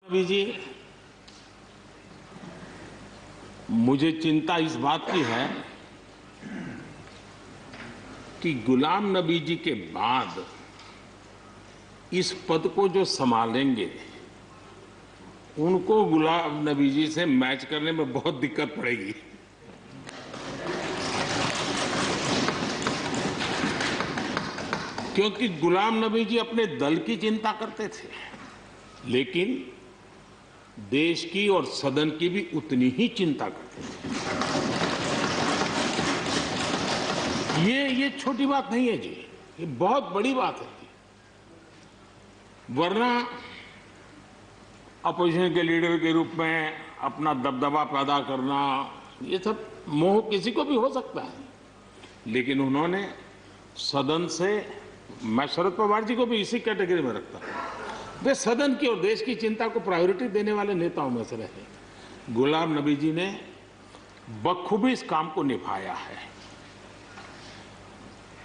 अभी जी, मुझे चिंता इस बात की है कि गुलाम नबी जी के बाद इस पद को जो संभालेंगे उनको गुलाम नबी जी से मैच करने में बहुत दिक्कत पड़ेगी। क्योंकि गुलाम नबी जी अपने दल की चिंता करते थे, लेकिन देश की और सदन की भी उतनी ही चिंता करते थे। ये छोटी बात नहीं है जी, ये बहुत बड़ी बात है जी। वरना अपोजिशन के लीडर के रूप में अपना दबदबा पैदा करना, ये सब मोह किसी को भी हो सकता है, लेकिन उन्होंने सदन से, मैं शरद पवार जी को भी इसी कैटेगरी में रखता हूं, वे सदन की और देश की चिंता को प्रायोरिटी देने वाले नेताओं में से रहे। गुलाम नबी जी ने बखूबी इस काम को निभाया है।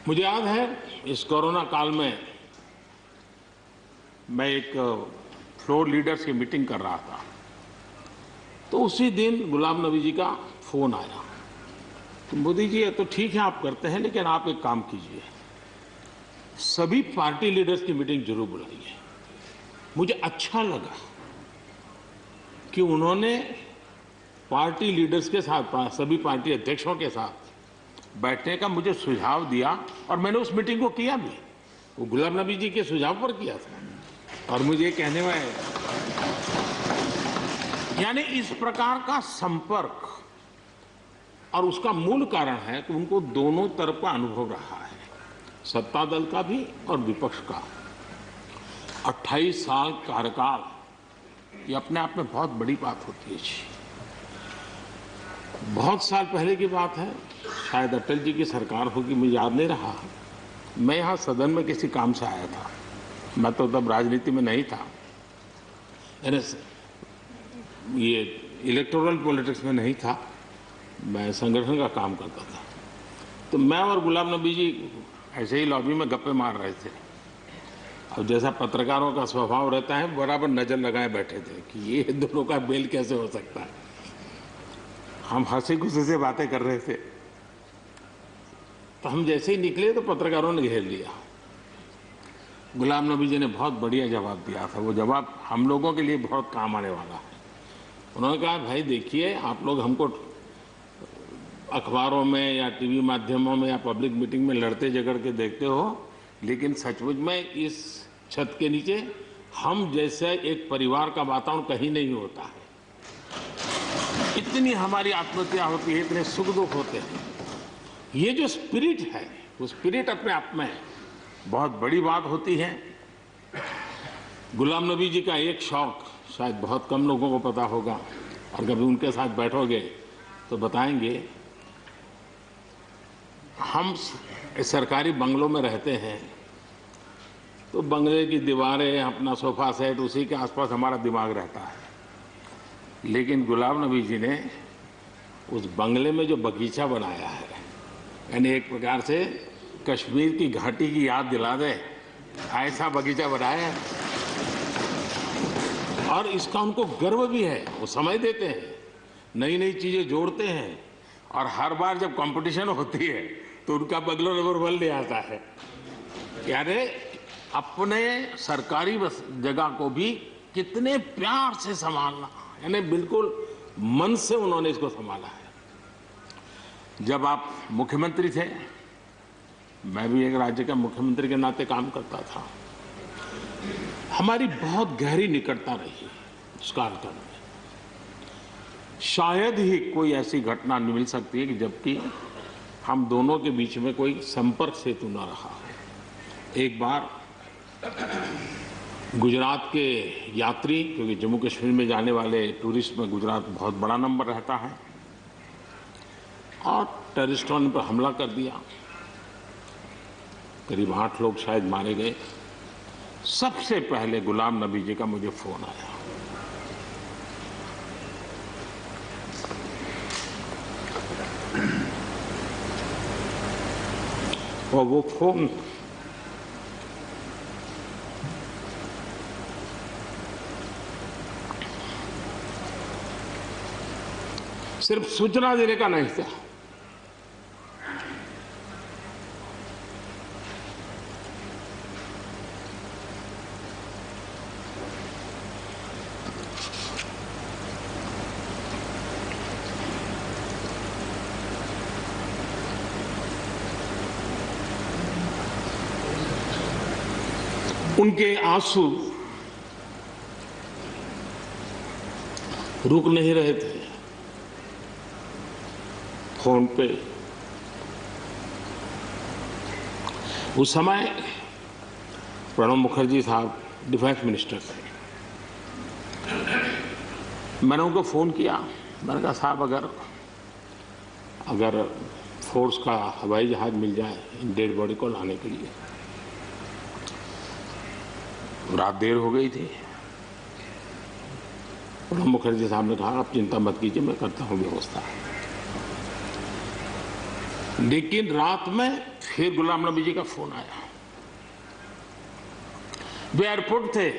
मुझे याद है इस कोरोना काल में मैं एक फ्लोर लीडर्स की मीटिंग कर रहा था, तो उसी दिन गुलाम नबी जी का फोन आया। तो मोदी जी, ये तो ठीक है आप करते हैं, लेकिन आप एक काम कीजिए, सभी पार्टी लीडर्स की मीटिंग जरूर बुलाइए। मुझे अच्छा लगा कि उन्होंने पार्टी लीडर्स के साथ, सभी पार्टी अध्यक्षों के साथ बैठने का मुझे सुझाव दिया, और मैंने उस मीटिंग को किया भी। वो गुलाम नबी जी के सुझाव पर किया था। और मुझे कहने में, यानी इस प्रकार का संपर्क, और उसका मूल कारण है कि उनको दोनों तरफ का अनुभव रहा है, सत्ता दल का भी और विपक्ष का। 28 साल कार्यकाल, ये अपने आप में बहुत बड़ी बात होती है जी। बहुत साल पहले की बात है, शायद अटल जी की सरकार होगी, मुझे याद नहीं रहा। मैं यहाँ सदन में किसी काम से आया था, मैं तो तब राजनीति में नहीं था, ये इलेक्टोरल पॉलिटिक्स में नहीं था, मैं संगठन का काम करता था। तो मैं और गुलाम नबी जी ऐसे ही लॉबी में गप्पे मार रहे थे। अब जैसा पत्रकारों का स्वभाव रहता है, बराबर नजर लगाए बैठे थे कि ये दोनों का मेल कैसे हो सकता है। हम हंसी खुशी से बातें कर रहे थे, तो हम जैसे ही निकले तो पत्रकारों ने घेर लिया। गुलाम नबी जी ने बहुत बढ़िया जवाब दिया था। वो जवाब हम लोगों के लिए बहुत काम आने वाला है। उन्होंने कहा, भाई देखिए, आप लोग हमको अखबारों में या टीवी माध्यमों में या पब्लिक मीटिंग में लड़ते झगड़ के देखते हो, लेकिन सचमुच में इस छत के नीचे हम जैसे एक परिवार का वातावरण कहीं नहीं होता है। इतनी हमारी आत्महत्या होती है, इतने सुख दुख होते हैं। ये जो स्पिरिट है, वो स्पिरिट अपने आप में बहुत बड़ी बात होती है। गुलाम नबी जी का एक शौक शायद बहुत कम लोगों को पता होगा, और कभी उनके साथ बैठोगे तो बताएंगे। हम सरकारी बंगलों में रहते हैं, तो बंगले की दीवारें, अपना सोफा सेट, उसी के आसपास हमारा दिमाग रहता है। लेकिन गुलाम नबी जी ने उस बंगले में जो बगीचा बनाया है, यानी एक प्रकार से कश्मीर की घाटी की याद दिला दे, ऐसा बगीचा बनाया है। और इसका उनको गर्व भी है। वो समय देते हैं, नई नई चीजें जोड़ते हैं, और हर बार जब कंपटीशन होती है तो उनका बंगला नंबर 1 ले आता है। यानी अपने सरकारी जगह को भी कितने प्यार से संभालना, यानी बिल्कुल मन से उन्होंने इसको संभाला है। जब आप मुख्यमंत्री थे, मैं भी एक राज्य का मुख्यमंत्री के नाते काम करता था, हमारी बहुत गहरी निकटता रही इस कार्यकाल में। शायद ही कोई ऐसी घटना मिल सकती है कि जबकि हम दोनों के बीच में कोई संपर्क सेतु न रहा हो। एक बार गुजरात के यात्री, क्योंकि जम्मू कश्मीर में जाने वाले टूरिस्ट में गुजरात बहुत बड़ा नंबर रहता है, और टेररिस्टों ने पर हमला कर दिया। करीब 8 लोग शायद मारे गए। सबसे पहले गुलाम नबी जी का मुझे फोन आया। और वो फोन सिर्फ सूचना देने का नहीं था, उनके आंसू रुक नहीं रहे थे। फोन पे उस समय प्रणब मुखर्जी साहब डिफेंस मिनिस्टर थे। मैंने उनको फोन किया, मैंने कहा साहब अगर फोर्स का हवाई जहाज मिल जाए इन डेड बॉडी को लाने के लिए। रात देर हो गई थी। प्रणब मुखर्जी साहब ने कहा आप चिंता मत कीजिए, मैं करता हूं व्यवस्था। लेकिन रात में फिर गुलाम नबी जी का फोन आया। वे एयरपोर्ट थे,